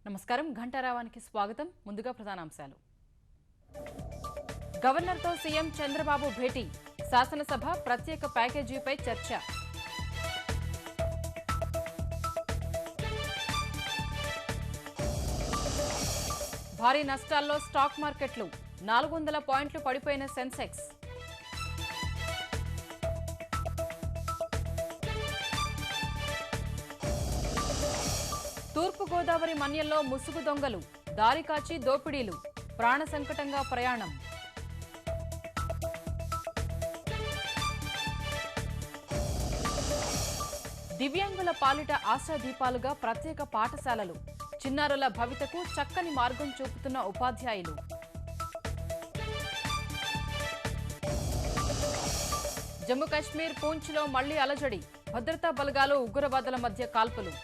నమస్కారం ఘంటారావానికి స్వాగతం. ముందుగా ప్రధానాంశాలు. గవర్నర్తో సీఎం చంద్రబాబు భేటీ, శాసనసభ ప్రత్యేక ప్యాకేజీపై చర్చ. భారీ నష్టాల్లో స్టాక్ మార్కెట్లు, 400 పాయింట్లు పడిపోయిన సెన్సెక్స్. తూర్పు గోదావరి మన్యంలో ముసుగు దొంగలు, దారి కాచి దోపిడీలు, ప్రాణ సంకటంగా ప్రయాణం. దివ్యాంగుల పాలిట ఆశాదీపాలుగా ప్రత్యేక పాఠశాలలు, చిన్నారుల భవితకు చక్కని మార్గం చూపుతున్న ఉపాధ్యాయులు. జమ్మూ కశ్మీర్ పూంచ్లో మళ్లీ అలజడి, భద్రతా బలగాలు ఉగ్రవాదుల మధ్య కాల్పులు.